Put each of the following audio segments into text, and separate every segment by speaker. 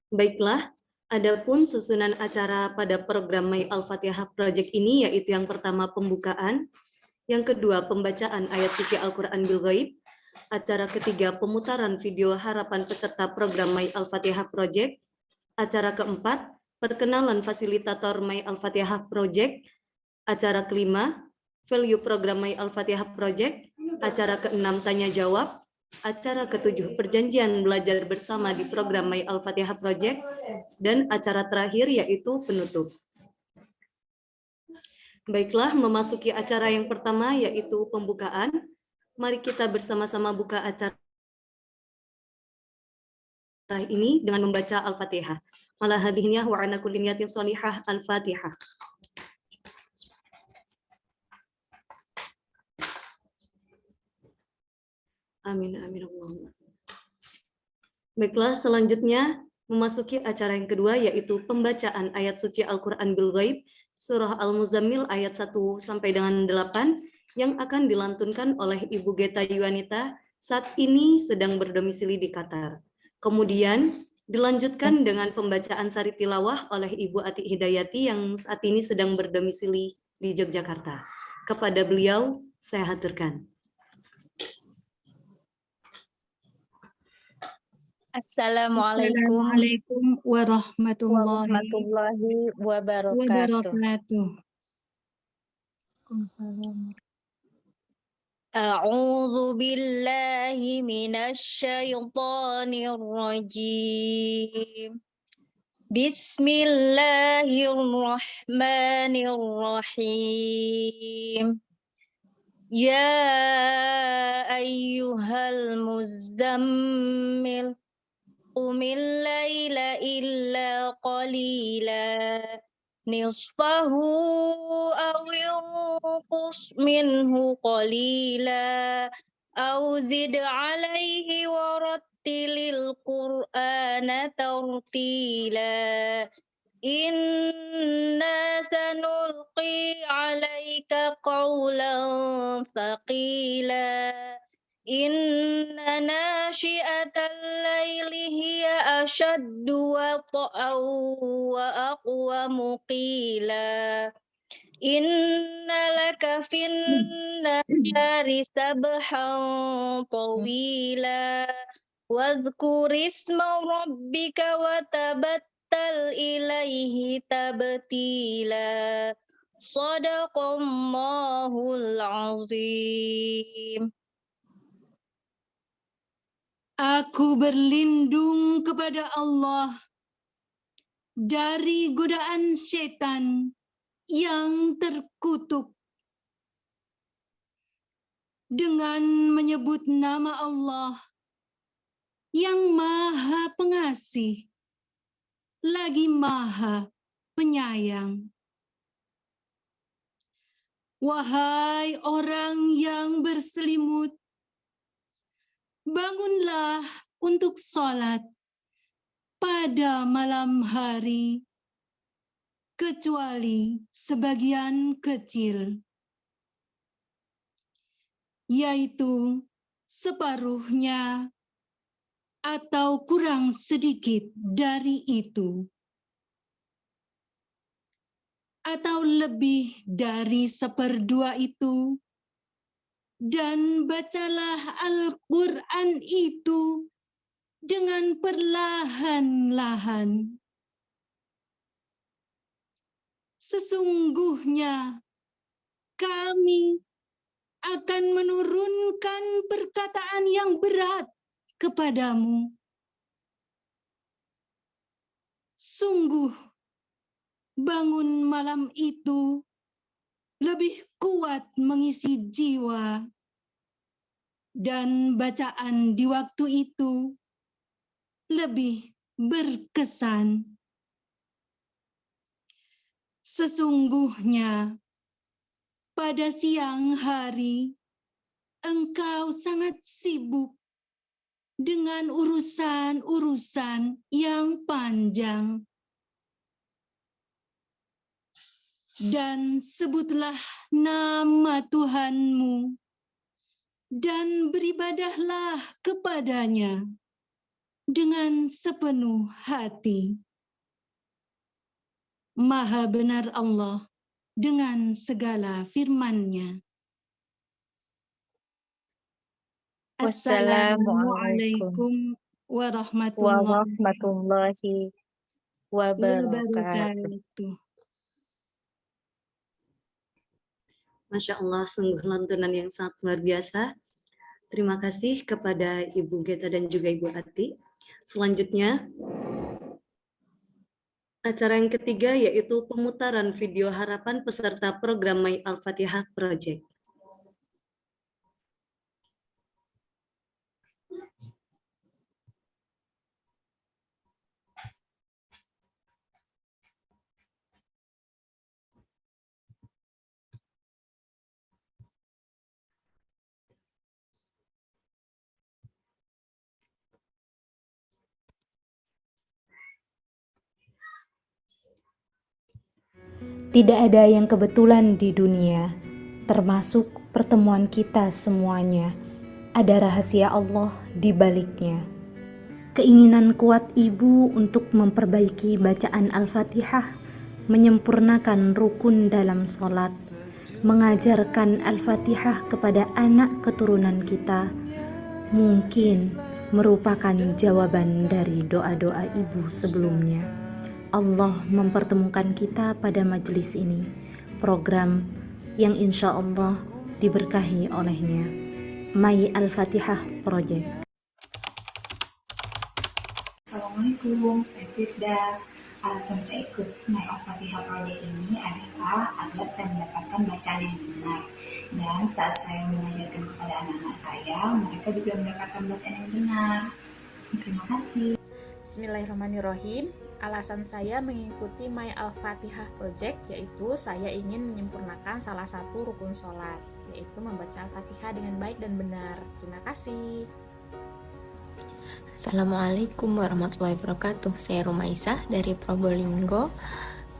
Speaker 1: Baiklah, adapun susunan acara pada program My Al-Fatihah Project ini yaitu yang pertama pembukaan, yang kedua pembacaan ayat suci Al-Quran bil Ghaib, acara ketiga pemutaran video harapan peserta program My Al-Fatihah Project, acara keempat perkenalan fasilitator My Al-Fatihah Project, acara kelima value program My Al-Fatihah Project, acara keenam tanya jawab, acara ketujuh perjanjian belajar bersama di program My Al-Fatihah Project, dan acara terakhir yaitu penutup. Baiklah, memasuki acara yang pertama yaitu pembukaan. Mari kita bersama-sama buka acara ini dengan membaca Al-Fatihah. Ala hadhihi wa ala kulli niyatin shalihah Al-Fatihah. Amin amin Allahumma. Baiklah, selanjutnya memasuki acara yang kedua yaitu pembacaan ayat suci Al-Qur'an bil Ghaib surah Al-Muzammil ayat 1 sampai dengan 8 yang akan dilantunkan oleh Ibu Geta Yuanita saat ini sedang berdomisili di Qatar. Kemudian dilanjutkan dengan pembacaan sari tilawah oleh Ibu Ati Hidayati yang saat ini sedang berdomisili di Yogyakarta. Kepada beliau saya haturkan.
Speaker 2: Assalamualaikum warahmatullahi wabarakatuh. A'udzu billahi minasy syaithanir rajim. Bismillahirrahmanirrahim. Ya ayyuhal muzammil qumil laila illa qalila nisfahu aw inqus minhu qalila aw zid alaihi warattilil qur'ana tartila inna sanulqi alaika qawlan thaqila inna nashi'atal laili hiya ashaddu wata'aw wa aqwamu qila inna laka fin nahari sabhan tawila wadhkur isma rabbika wa tabattal ilaihi tabtila Shadaqallahul azim.
Speaker 3: Aku berlindung kepada Allah dari godaan setan yang terkutuk dengan menyebut nama Allah yang Maha Pengasih lagi Maha Penyayang. Wahai orang yang berselimut, bangunlah untuk sholat pada malam hari, kecuali sebagian kecil, yaitu separuhnya atau kurang sedikit dari itu, atau lebih dari seperdua itu, dan bacalah Al-Quran itu dengan perlahan-lahan. Sesungguhnya kami akan menurunkan perkataan yang berat kepadamu. Sungguh, bangun malam itu lebih kuat mengisi jiwa, dan bacaan di waktu itu lebih berkesan. Sesungguhnya, pada siang hari engkau sangat sibuk dengan urusan-urusan yang panjang. Dan sebutlah nama Tuhanmu dan beribadahlah kepadanya. dengan sepenuh hati. Maha benar Allah dengan segala firman-Nya.
Speaker 2: Wassalamualaikum
Speaker 3: Assalamualaikum warahmatullahi
Speaker 2: warahmatullahi wabarakatuh.
Speaker 3: wabarakatuh.
Speaker 1: Masya Allah, sungguh lantunan yang sangat luar biasa. Terima kasih kepada Ibu Geta dan juga Ibu Ati. Selanjutnya, acara yang ketiga yaitu pemutaran video harapan peserta program My Al-Fatihah Project.
Speaker 4: Tidak ada yang kebetulan di dunia, termasuk pertemuan kita semuanya. Ada rahasia Allah di baliknya. Keinginan kuat ibu untuk memperbaiki bacaan Al-Fatihah, menyempurnakan rukun dalam sholat, mengajarkan Al-Fatihah kepada anak keturunan kita, mungkin merupakan jawaban dari doa-doa ibu sebelumnya. Allah mempertemukan kita pada majelis ini, program yang insya Allah diberkahi olehnya. My Al-Fatihah Project.
Speaker 5: Assalamualaikum, saya Firda. Alasan saya ikut My Al-Fatihah Project ini adalah agar saya mendapatkan bacaan yang benar. Dan saat saya mengajarkan kepada anak-anak saya, mereka juga mendapatkan bacaan yang benar. Terima kasih.
Speaker 6: Bismillahirrahmanirrahim. Alasan saya mengikuti My Al-Fatihah Project yaitu saya ingin menyempurnakan salah satu rukun sholat, yaitu membaca Al-Fatihah dengan baik dan benar. Terima kasih.
Speaker 7: Assalamualaikum warahmatullahi wabarakatuh. Saya Rumaisah dari Probolinggo.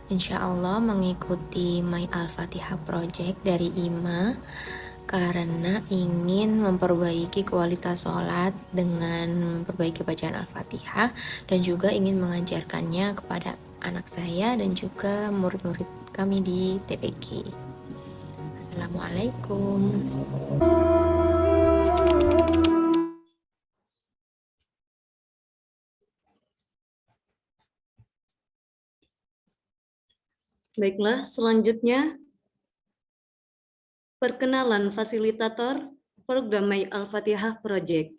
Speaker 7: Insya Allah mengikuti My Al-Fatihah Project dari IMA karena ingin memperbaiki kualitas sholat dengan memperbaiki bacaan Al-Fatihah dan juga ingin mengajarkannya kepada anak saya dan juga murid-murid kami di TPG. Assalamualaikum.
Speaker 1: Baiklah, selanjutnya perkenalan fasilitator program My Al-Fatihah Project.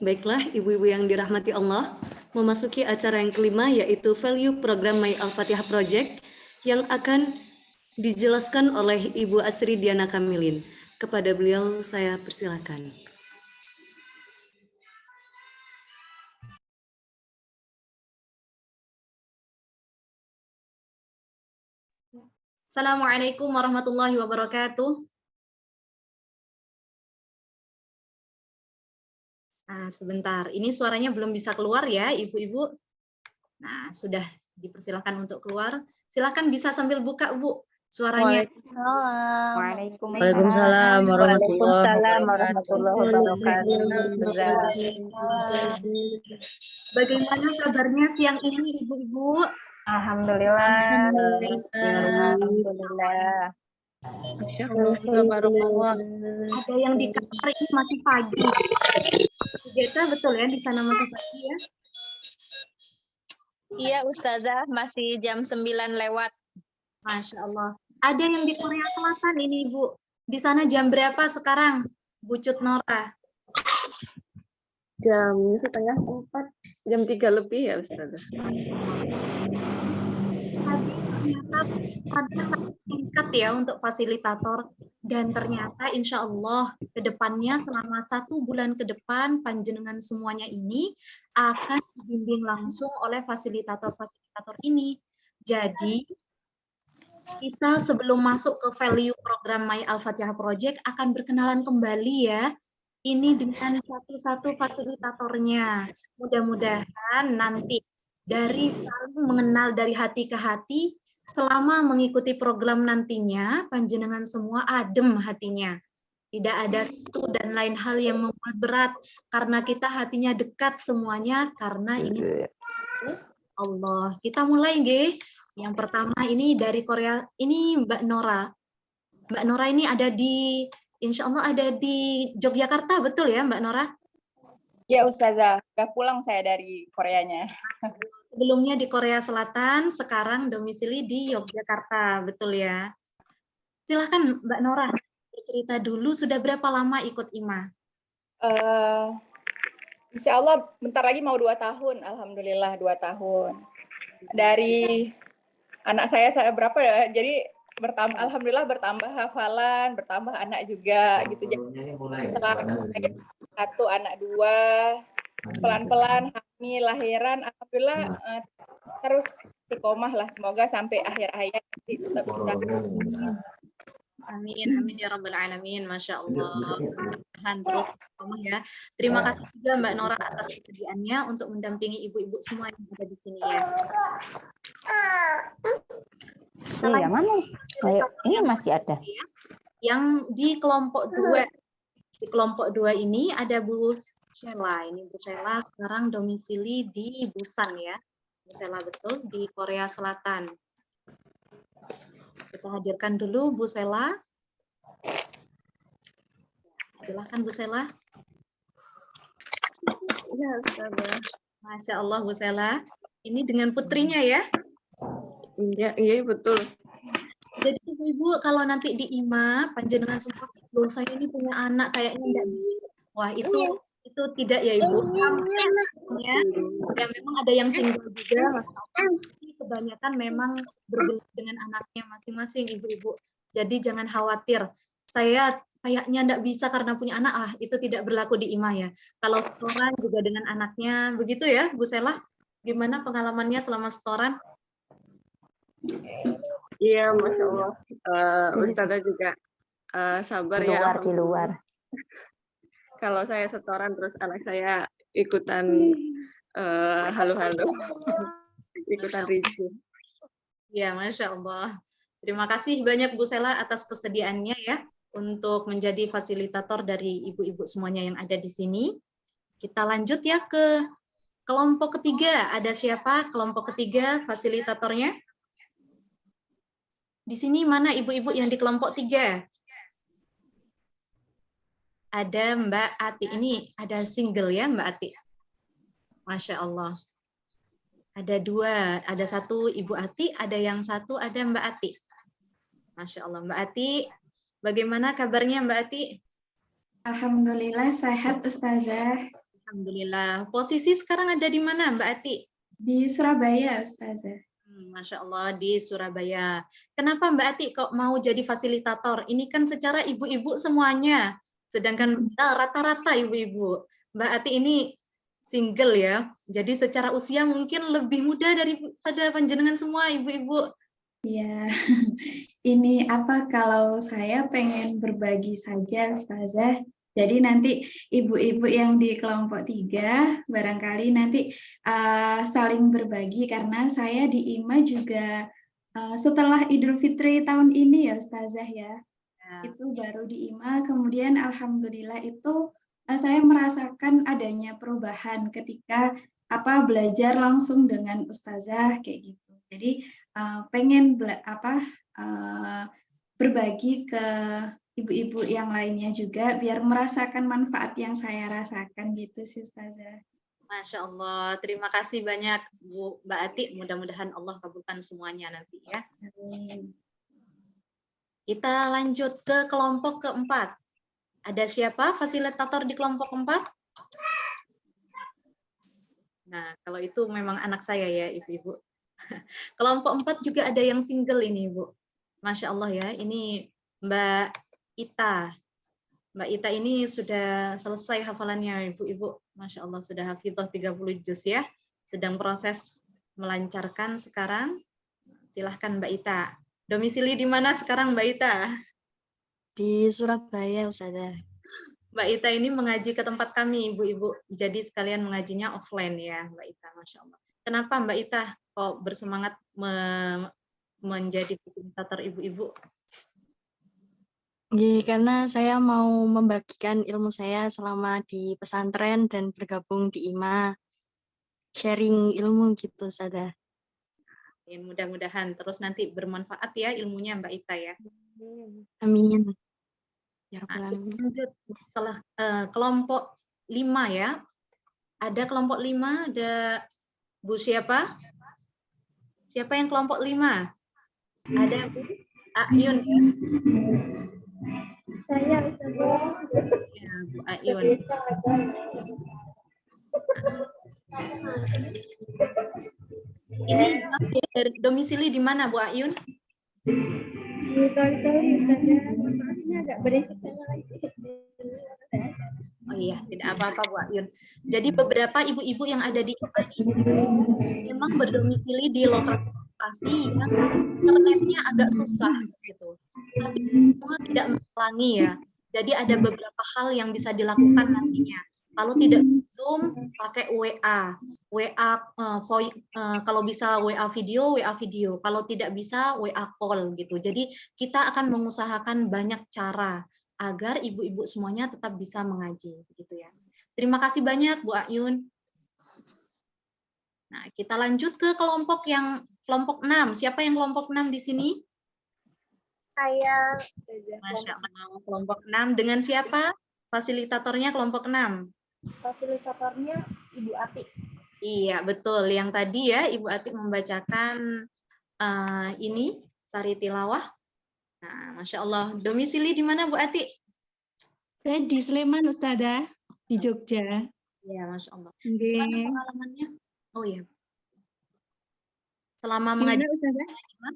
Speaker 1: Baiklah, ibu-ibu yang dirahmati Allah, memasuki acara yang kelima yaitu Value Program My Al-Fatihah Project yang akan dijelaskan oleh Ibu Asri Diana Kamilin. Kepada beliau saya persilakan.
Speaker 8: Assalamualaikum warahmatullahi wabarakatuh. Sebentar, ini suaranya belum bisa keluar ya, ibu-ibu. Nah, sudah dipersilakan untuk keluar. Silakan bisa sambil buka, Bu, suaranya.
Speaker 2: Waalaikumsalam warahmatullahi wabarakatuh.
Speaker 8: Bagaimana kabarnya siang ini, Ibu-ibu?
Speaker 2: Alhamdulillah.
Speaker 8: Ada yang di kamar ini masih pagi. Geta, betul ya, di sana masih pagi ya?
Speaker 2: Iya Ustazah, masih jam 9 lewat.
Speaker 8: Masya Allah. Ada yang di Korea Selatan ini, Ibu. Di sana jam berapa sekarang, Bu Cut Nora?
Speaker 9: Jam 3:30, jam 3 lebih ya Ustazah.
Speaker 8: Ternyata ada satu tingkat ya untuk fasilitator, dan ternyata insya Allah ke depannya selama 1 bulan ke depan panjenengan semuanya ini akan dibimbing langsung oleh fasilitator-fasilitator ini. Jadi kita sebelum masuk ke value program My Al-Fatihah Project akan berkenalan kembali ya. Ini dengan satu-satu fasilitatornya. Mudah-mudahan nanti dari saling mengenal dari hati ke hati, selama mengikuti program nantinya, panjenengan semua adem hatinya. Tidak ada satu dan lain hal yang membuat berat, karena kita hatinya dekat semuanya, karena ini Allah. Kita mulai, nggih. Yang pertama ini dari Korea, ini Mbak Nora. Mbak Nora ini ada di, insya Allah ada di Yogyakarta, betul ya Mbak Nora?
Speaker 2: Ya Ustazah, udah pulang saya dari Koreanya.
Speaker 8: Sebelumnya di Korea Selatan, sekarang domisili di Yogyakarta, betul ya? Silahkan Mbak Nora, bercerita dulu sudah berapa lama ikut IMA?
Speaker 2: Insya Allah bentar lagi mau 2 tahun, Alhamdulillah 2 tahun. Dari anak saya berapa ya, jadi Alhamdulillah bertambah hafalan, bertambah anak juga gitu. Jadi setelah 1 anak 2, pelan-pelan hamil, lahiran, Alhamdulillah terus istiqomah lah, semoga sampai akhir hayat nanti tetap bisa.
Speaker 8: Amin, amin ya rabbal alamin, masya Allah. Mudah-mudahan terus istiqomah ya. Terima kasih juga Mbak Nora atas kesediaannya untuk mendampingi ibu-ibu semua yang ada di sini ya.
Speaker 10: Yang mana? Ini masih ada.
Speaker 8: Yang di kelompok 2. Di kelompok 2 ini ada Bu Sheila. Ini Bu Sheila sekarang domisili di Busan ya. Bu Sheila betul, di Korea Selatan. Kita hadirkan dulu Bu Sheila. Silahkan Bu Sheila.
Speaker 9: Ya Ustazah.
Speaker 8: Masya Allah Bu Sheila. Ini dengan putrinya ya.
Speaker 9: Iya betul.
Speaker 8: Jadi ibu-ibu kalau nanti di IMA panjenengan semua, loh saya ini punya anak kayaknya enggak bisa. Wah itu tidak ya Ibu. Ya memang ada yang single juga, kebanyakan memang bergelut dengan anaknya masing-masing ibu-ibu. Jadi jangan khawatir. Saya kayaknya enggak bisa karena punya anak, itu tidak berlaku di IMA ya. Kalau setoran juga dengan anaknya, begitu ya Bu Sheila? Gimana pengalamannya selama setoran?
Speaker 9: Iya, Masya Allah. Ustazah juga sabar ya.
Speaker 10: Di luar.
Speaker 9: Kalau saya setoran terus anak saya ikutan halo-halo. Ikutan ricu.
Speaker 8: Ya, Masya Allah. Terima kasih banyak Bu Sheila atas kesediaannya ya untuk menjadi fasilitator dari ibu-ibu semuanya yang ada di sini. Kita lanjut ya ke kelompok ketiga. Ada siapa kelompok ketiga fasilitatornya? Di sini mana ibu-ibu yang di kelompok 3? Ada Mbak Ati. Ini ada single ya Mbak Ati. Masya Allah. Ada 2. Ada 1 Ibu Ati, ada yang 1 ada Mbak Ati. Masya Allah. Mbak Ati, bagaimana kabarnya Mbak Ati?
Speaker 5: Alhamdulillah sehat Ustazah.
Speaker 8: Alhamdulillah. Posisi sekarang ada di mana Mbak Ati?
Speaker 5: Di Surabaya Ustazah.
Speaker 8: Masya Allah di Surabaya. Kenapa Mbak Ati kok mau jadi fasilitator? Ini kan secara ibu-ibu semuanya. Sedangkan rata-rata ibu-ibu. Mbak Ati ini single ya. Jadi secara usia mungkin lebih muda daripada panjenengan semua ibu-ibu.
Speaker 5: Iya. Ini kalau saya pengen berbagi saja Ustazah. Jadi nanti ibu-ibu yang di kelompok 3 barangkali nanti saling berbagi karena saya di IMA juga setelah Idul Fitri tahun ini ya Ustazah ya. Itu baru di IMA, kemudian alhamdulillah itu saya merasakan adanya perubahan ketika belajar langsung dengan Ustazah kayak gitu. Jadi pengen berbagi ke ibu-ibu yang lainnya juga biar merasakan manfaat yang saya rasakan gitu sih Ustazah.
Speaker 1: Masya Allah, terima kasih banyak Mbak Ati. Mudah-mudahan Allah kabulkan semuanya nanti ya.
Speaker 5: Amin.
Speaker 1: Kita lanjut ke kelompok keempat. Ada siapa fasilitator di kelompok 4? Nah, kalau itu memang anak saya ya, ibu-ibu. Kelompok 4 juga ada yang single ini, Bu. Masya Allah ya, ini Mbak Ita. Mbak Ita ini sudah selesai hafalannya, ibu-ibu. Masya Allah, sudah hafidhah 30 juz ya. Sedang proses melancarkan sekarang. Silahkan Mbak Ita. Domisili di mana sekarang Mbak Ita?
Speaker 11: Di Surabaya, Ustazah.
Speaker 1: Mbak Ita ini mengaji ke tempat kami, ibu-ibu. Jadi sekalian mengajinya offline ya, Mbak Ita. Masya Allah. Kenapa Mbak Ita kok bersemangat menjadi fasilitator ibu-ibu?
Speaker 11: Karena saya mau membagikan ilmu saya selama di pesantren dan bergabung di IMA. Sharing ilmu gitu, Ustazah.
Speaker 1: Mudah-mudahan terus nanti bermanfaat ya ilmunya Mbak Ita ya.
Speaker 11: Amin. Ya
Speaker 1: Nah, lanjut setelah kelompok 5 ya. Ada kelompok 5, ada Bu siapa? Siapa yang kelompok 5? Ada Bu Ayun ya?
Speaker 12: Saya
Speaker 1: Ya, Bu Ayun. Ini domisili di mana Bu Ayun?
Speaker 12: Di Tol-Tol, maafnya agak berisik lagi.
Speaker 1: Oh iya, tidak apa-apa Bu Ayun. Jadi beberapa ibu-ibu yang ada di IMA ini memang berdomisili di lokasi yang internetnya agak susah gitu. Tapi semua tidak menghalangi ya. Jadi ada beberapa hal yang bisa dilakukan nantinya. Kalau tidak Zoom, pakai WA. Kalau bisa WA video. Kalau tidak bisa WA call gitu. Jadi kita akan mengusahakan banyak cara agar ibu-ibu semuanya tetap bisa mengaji begitu ya. Terima kasih banyak Bu Ayun. Nah, kita lanjut ke kelompok 6. Siapa yang kelompok 6 di sini?
Speaker 12: Saya.
Speaker 1: Masya Allah, kelompok 6 dengan siapa? Fasilitatornya kelompok 6.
Speaker 12: Fasilitatornya Ibu Ati.
Speaker 1: Iya, betul. Yang tadi ya, Ibu Ati membacakan ini, Sari Tilawah. Nah, Masya Allah. Domisili di mana Bu Ati?
Speaker 3: Saya di Sleman, Ustazah, di Jogja.
Speaker 1: Iya, Masya Allah.
Speaker 3: Nggih.
Speaker 1: Gimana pengalamannya? Oh iya. Selama
Speaker 3: Gimana,
Speaker 1: mengaji
Speaker 3: Ustazah?
Speaker 1: IMA?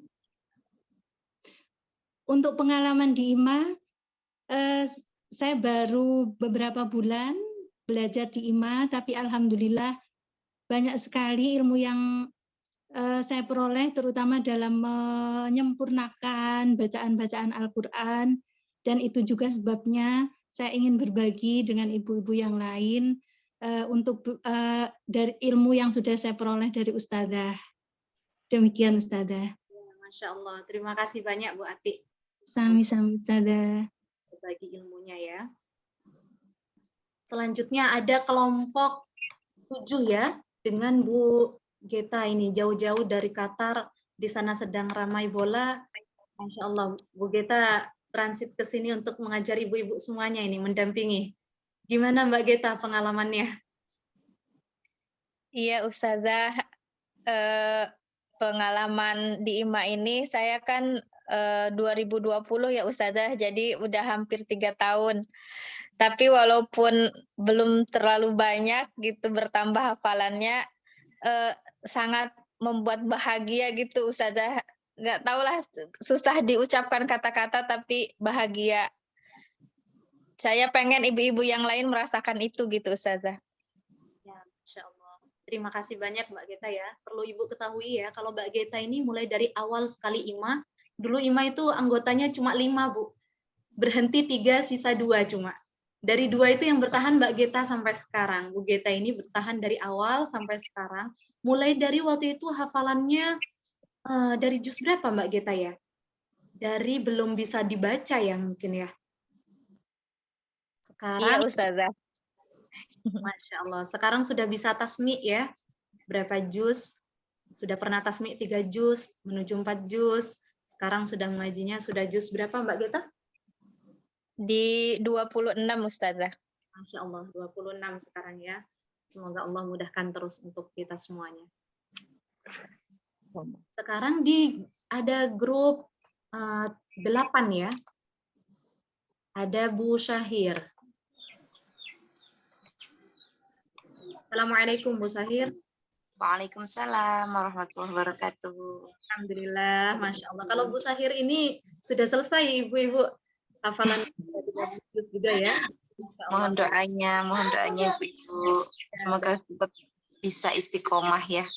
Speaker 3: Untuk pengalaman di IMA, saya baru beberapa bulan belajar di IMA, tapi alhamdulillah banyak sekali ilmu yang saya peroleh, terutama dalam menyempurnakan bacaan-bacaan Al-Quran, dan itu juga sebabnya saya ingin berbagi dengan ibu-ibu yang lain untuk dari ilmu yang sudah saya peroleh dari Ustazah. Demikian Ustazah.
Speaker 1: Masya Allah. Terima kasih banyak Bu Ati.
Speaker 3: Sami-sami Ustazah.
Speaker 1: Berbagi ilmunya ya. Selanjutnya ada kelompok 7 ya, dengan Bu Geta ini jauh-jauh dari Qatar, di sana sedang ramai bola. Masya Allah, Bu Geta transit ke sini untuk mengajar ibu-ibu semuanya ini, mendampingi. Gimana Mbak Geta pengalamannya?
Speaker 13: Iya Ustazah, pengalaman di IMA ini saya kan 2020 ya Ustazah, jadi udah hampir 3 tahun. Tapi walaupun belum terlalu banyak gitu bertambah hafalannya, sangat membuat bahagia gitu Ustazah. Nggak tahulah, susah diucapkan kata-kata tapi bahagia. Saya pengen ibu-ibu yang lain merasakan itu gitu Ustazah.
Speaker 1: Ya, Masya Allah. Terima kasih banyak Mbak Geta ya. Perlu Ibu ketahui ya, kalau Mbak Geta ini mulai dari awal sekali IMA, dulu IMA itu anggotanya cuma 5 Bu. Berhenti 3, sisa 2 cuma.
Speaker 8: Dari 2 itu yang bertahan Mbak Geta sampai sekarang. Bu Geta ini bertahan dari awal sampai sekarang. Mulai dari waktu itu hafalannya dari juz berapa Mbak Geta ya? Dari belum bisa dibaca ya mungkin ya.
Speaker 13: Iya,
Speaker 8: Sekarang
Speaker 13: Ustazah.
Speaker 8: Masya Allah. Sekarang sudah bisa tasmi ya. Berapa juz? Sudah pernah tasmi 3 juz, menuju 4 juz. Sekarang sudah mengajinya sudah juz berapa Mbak Geta?
Speaker 13: Di 26, Ustazah.
Speaker 8: Masya Allah, 26 sekarang ya. Semoga Allah mudahkan terus untuk kita semuanya. Sekarang ada grup 8 ya. Ada Bu Syahir. Assalamualaikum Bu Syahir.
Speaker 14: Waalaikumsalam warahmatullahi wabarakatuh.
Speaker 8: Alhamdulillah, Masya Allah. Kalau Bu Syahir ini sudah selesai Ibu-Ibu hafalan juga ya.
Speaker 14: Mohon doanya Ibu-Ibu. Semoga tetap bisa istiqomah ya.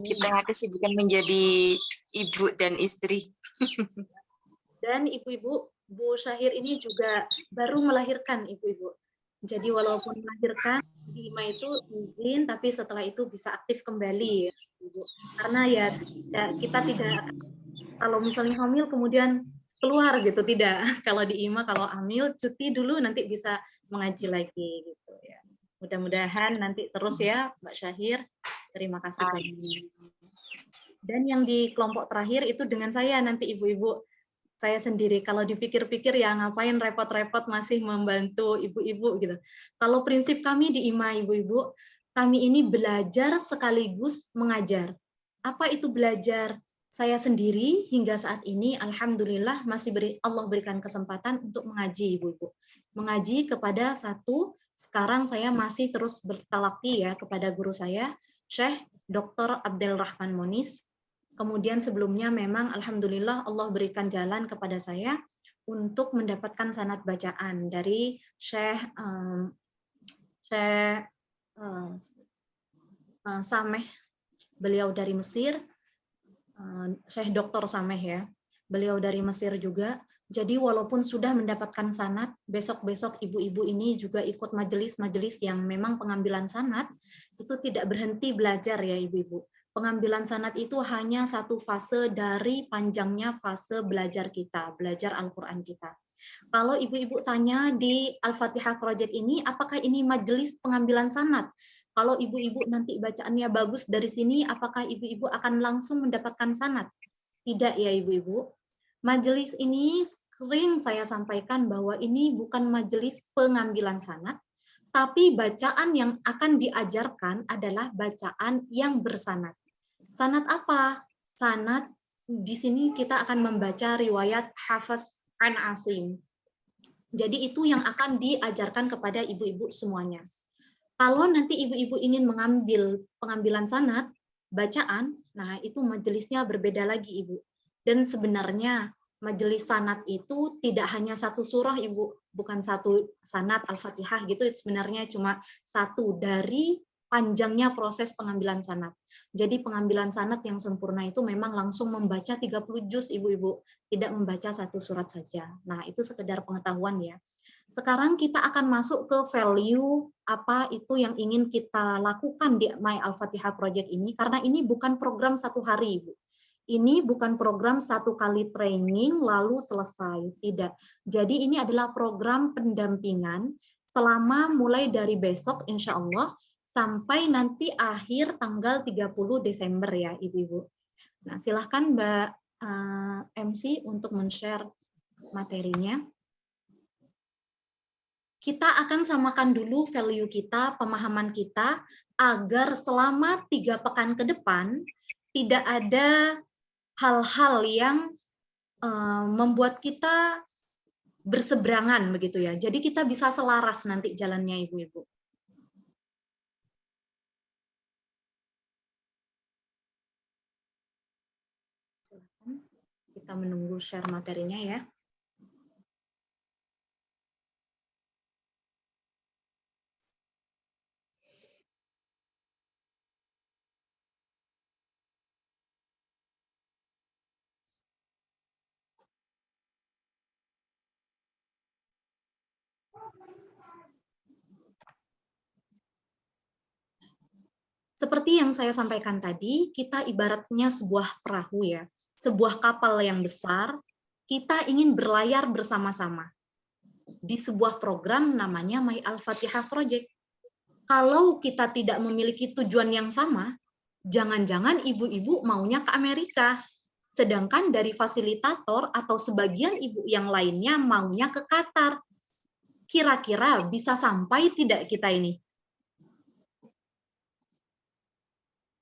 Speaker 14: Kita yang kesibukan menjadi ibu dan istri.
Speaker 8: Dan Ibu-Ibu, Bu Syahir ini juga baru melahirkan Ibu-Ibu. Jadi walaupun melahirkan, Ima itu izin, tapi setelah itu bisa aktif kembali ya, Ibu. Karena ya kita tidak, kalau misalnya hamil kemudian keluar gitu, tidak. Kalau di Ima, kalau hamil cuti dulu nanti bisa mengaji lagi gitu ya. Mudah-mudahan nanti terus ya Mbak Syahir. Terima kasih banyak. Dan yang di kelompok terakhir itu dengan saya nanti Ibu-Ibu. Saya sendiri, kalau dipikir-pikir ya ngapain repot-repot masih membantu ibu-ibu gitu. Kalau prinsip kami di IMA ibu-ibu, kami ini belajar sekaligus mengajar. Apa itu belajar? Saya sendiri hingga saat ini alhamdulillah masih Allah berikan kesempatan untuk mengaji ibu-ibu. Mengaji kepada sekarang saya masih terus bertalaki ya kepada guru saya, Syekh Dr. Abdel Rahman Monis. Kemudian sebelumnya memang alhamdulillah Allah berikan jalan kepada saya untuk mendapatkan sanad bacaan dari Syekh Sameh, beliau dari Mesir, Syekh Dr. Sameh ya, beliau dari Mesir juga. Jadi walaupun sudah mendapatkan sanad, besok-besok ibu-ibu ini juga ikut majelis-majelis yang memang pengambilan sanad, itu tidak berhenti belajar ya ibu-ibu. Pengambilan sanad itu hanya satu fase dari panjangnya fase belajar kita, belajar Al-Quran kita. Kalau ibu-ibu tanya di Al-Fatihah Project ini, apakah ini majelis pengambilan sanad? Kalau ibu-ibu nanti bacaannya bagus dari sini, apakah ibu-ibu akan langsung mendapatkan sanad? Tidak ya ibu-ibu. Majelis ini sering saya sampaikan bahwa ini bukan majelis pengambilan sanad, tapi bacaan yang akan diajarkan adalah bacaan yang bersanad. Sanad apa? Sanad di sini kita akan membaca riwayat Hafiz an Asim. Jadi itu yang akan diajarkan kepada ibu-ibu semuanya. Kalau nanti ibu-ibu ingin mengambil pengambilan sanad, bacaan, nah itu majelisnya berbeda lagi Ibu. Dan sebenarnya majelis sanad itu tidak hanya satu surah Ibu, bukan satu sanad Al-Fatihah gitu, sebenarnya cuma satu dari panjangnya proses pengambilan sanad. Jadi pengambilan sanad yang sempurna itu memang langsung membaca 30 juz Ibu-ibu, tidak membaca satu surat saja. Nah, itu sekedar pengetahuan ya. Sekarang kita akan masuk ke value apa itu yang ingin kita lakukan di My Al-Fatihah Project ini, karena ini bukan program satu hari, Ibu. Ini bukan program satu kali training lalu selesai, tidak. Jadi ini adalah program pendampingan selama mulai dari besok insya Allah sampai nanti akhir tanggal 30 Desember ya Ibu-Ibu. Nah, silahkan Mbak MC untuk men-share materinya. Kita akan samakan dulu value kita, pemahaman kita, agar selama 3 pekan ke depan tidak ada hal-hal yang membuat kita berseberangan begitu ya. Jadi kita bisa selaras nanti jalannya Ibu-ibu. Kita menunggu share materinya ya. Seperti yang saya sampaikan tadi, kita ibaratnya sebuah perahu ya, sebuah kapal yang besar, kita ingin berlayar bersama-sama di sebuah program namanya My Al-Fatihah Project. Kalau kita tidak memiliki tujuan yang sama, jangan-jangan ibu-ibu maunya ke Amerika, sedangkan dari fasilitator atau sebagian ibu yang lainnya maunya ke Qatar. Kira-kira bisa sampai tidak kita ini?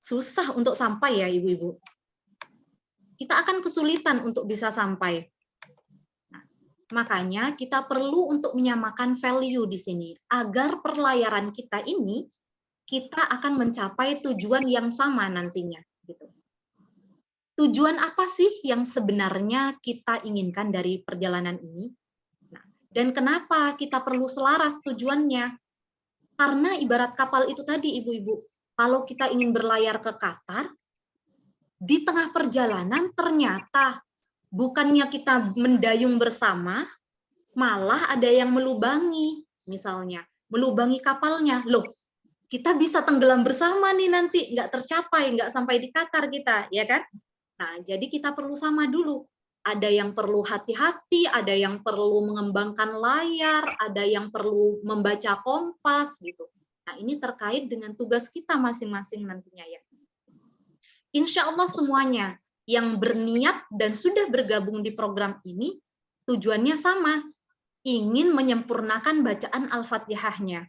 Speaker 8: Susah untuk sampai ya ibu-ibu. Kita akan kesulitan untuk bisa sampai. Nah, makanya kita perlu untuk menyamakan value di sini agar perlayaran kita ini kita akan mencapai tujuan yang sama nantinya. Gitu. Tujuan apa sih yang sebenarnya kita inginkan dari perjalanan ini? Nah, dan kenapa kita perlu selaras tujuannya? Karena ibarat kapal itu tadi ibu-ibu. Kalau kita ingin berlayar ke Qatar, di tengah perjalanan ternyata bukannya kita mendayung bersama, malah ada yang melubangi, misalnya, melubangi kapalnya. Loh, kita bisa tenggelam bersama nih nanti, nggak tercapai, nggak sampai di Qatar kita, ya kan? Nah, jadi kita perlu sama dulu. Ada yang perlu hati-hati, ada yang perlu mengembangkan layar, ada yang perlu membaca kompas, gitu. Nah, ini terkait dengan tugas kita masing-masing nantinya ya. Insya Allah semuanya yang berniat dan sudah bergabung di program ini, tujuannya sama, ingin menyempurnakan bacaan Al-Fatihahnya.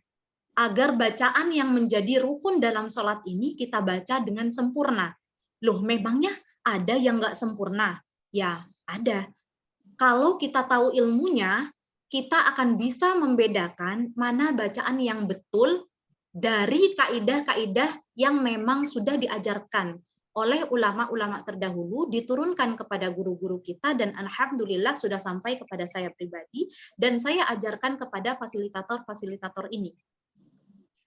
Speaker 8: Agar bacaan yang menjadi rukun dalam sholat ini kita baca dengan sempurna. Loh, memangnya ada yang nggak sempurna? Ya, ada. Kalau kita tahu ilmunya, kita akan bisa membedakan mana bacaan yang betul dari kaidah-kaidah yang memang sudah diajarkan oleh ulama-ulama terdahulu, diturunkan kepada guru-guru kita, dan alhamdulillah sudah sampai kepada saya pribadi, dan saya ajarkan kepada fasilitator-fasilitator ini.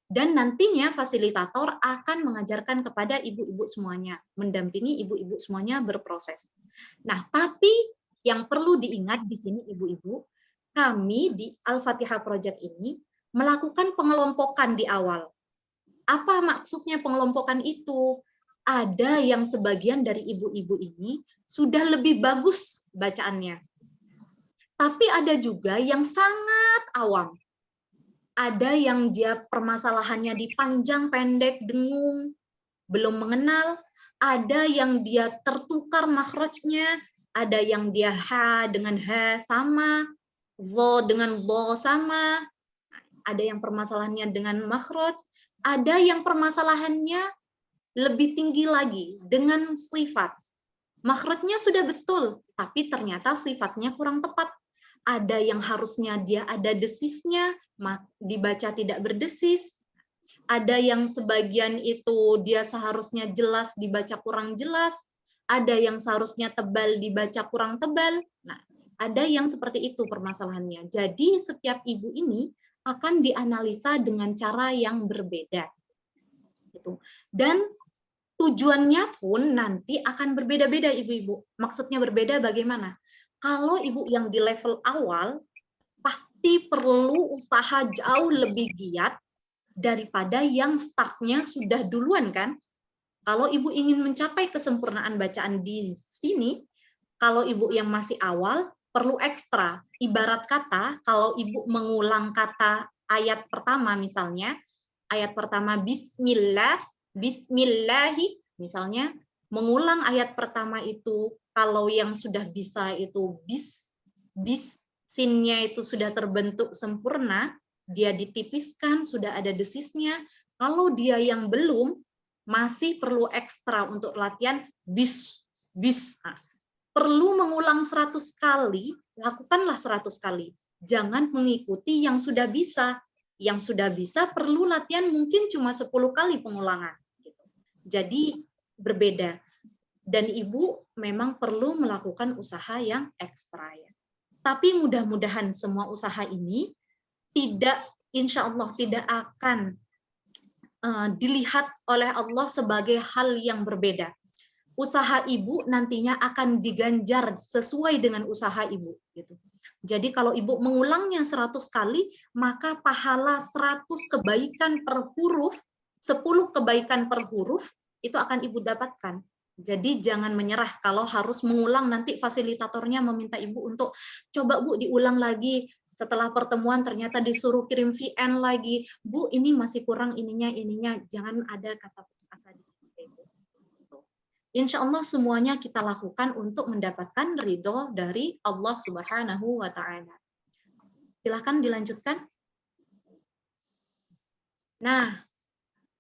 Speaker 8: Dan nantinya fasilitator akan mengajarkan kepada ibu-ibu semuanya, mendampingi ibu-ibu semuanya berproses. Nah, tapi yang perlu diingat di sini ibu-ibu, kami di Al-Fatihah Project ini melakukan pengelompokan di awal. Apa maksudnya pengelompokan itu? Ada yang sebagian dari ibu-ibu ini sudah lebih bagus bacaannya. Tapi ada juga yang sangat awam. Ada yang dia permasalahannya di panjang, pendek, dengung, belum mengenal. Ada yang dia tertukar makhrajnya, ada yang dia ha dengan ha sama, vo dengan bo sama, ada yang permasalahannya dengan makhraj, ada yang permasalahannya lebih tinggi lagi dengan sifat. Makhrajnya sudah betul, tapi ternyata sifatnya kurang tepat. Ada yang harusnya dia ada desisnya, dibaca tidak berdesis. Ada yang sebagian itu dia seharusnya jelas, dibaca kurang jelas. Ada yang seharusnya tebal, dibaca kurang tebal. Nah, ada yang seperti itu permasalahannya. Jadi setiap ibu ini akan dianalisa dengan cara yang berbeda. Gitu. Dan tujuannya pun nanti akan berbeda-beda ibu-ibu. Maksudnya berbeda bagaimana? Kalau ibu yang di level awal, pasti perlu usaha jauh lebih giat daripada yang startnya sudah duluan kan. Kalau ibu ingin mencapai kesempurnaan bacaan di sini, kalau ibu yang masih awal, perlu ekstra. Ibarat kata, kalau ibu mengulang kata ayat pertama misalnya, ayat pertama bismillah, bismillahi, misalnya, mengulang ayat pertama itu, kalau yang sudah bisa itu sinnya itu sudah terbentuk sempurna, dia ditipiskan, sudah ada desisnya. Kalau dia yang belum, masih perlu ekstra untuk latihan bis. Nah, perlu mengulang 100 kali, lakukanlah 100 kali. Jangan mengikuti yang sudah bisa. Yang sudah bisa perlu latihan mungkin cuma 10 kali pengulangan. Jadi berbeda. Dan ibu memang perlu melakukan usaha yang ekstra ya. Tapi mudah-mudahan semua usaha ini tidak, insya Allah tidak akan dilihat oleh Allah sebagai hal yang berbeda. Usaha ibu nantinya akan diganjar sesuai dengan usaha ibu. Gitu. Jadi kalau ibu mengulangnya 100 kali, maka pahala 100 kebaikan per huruf 10 kebaikan per huruf itu akan Ibu dapatkan. Jadi jangan menyerah kalau harus mengulang, nanti fasilitatornya meminta Ibu untuk coba Bu diulang lagi, setelah pertemuan ternyata disuruh kirim VN lagi. Bu, ini masih kurang ininya, jangan ada kata putus asa di situ. Insya Allah semuanya kita lakukan untuk mendapatkan ridho dari Allah Subhanahu wa Ta'ala. Silahkan dilanjutkan. Nah,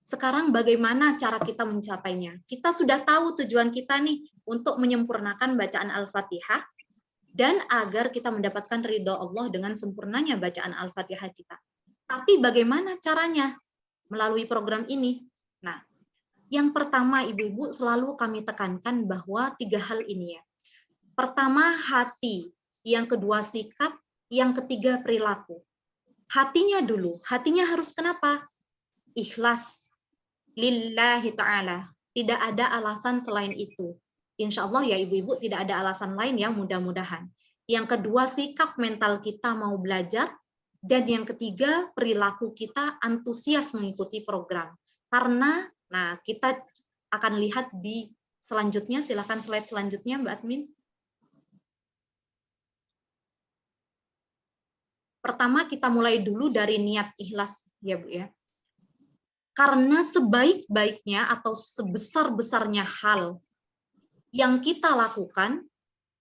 Speaker 8: sekarang bagaimana cara kita mencapainya? Kita sudah tahu tujuan kita nih untuk menyempurnakan bacaan Al-Fatihah dan agar kita mendapatkan ridho Allah dengan sempurnanya bacaan Al-Fatihah kita. Tapi bagaimana caranya melalui program ini? Nah, yang pertama Ibu-ibu selalu kami tekankan bahwa 3 hal ini ya. Pertama hati, yang kedua sikap, yang ketiga perilaku. Hatinya dulu, hatinya harus kenapa? Ikhlas. Lillahi ta'ala. Tidak ada alasan selain itu. Insya Allah ya Ibu-ibu tidak ada alasan lain ya mudah-mudahan. Yang kedua sikap mental kita mau belajar. Dan yang ketiga perilaku kita antusias mengikuti program. Karena nah kita akan lihat di selanjutnya, silakan slide selanjutnya Mbak Admin. Pertama kita mulai dulu dari niat ikhlas ya Bu ya. Karena sebaik-baiknya atau sebesar-besarnya hal yang kita lakukan,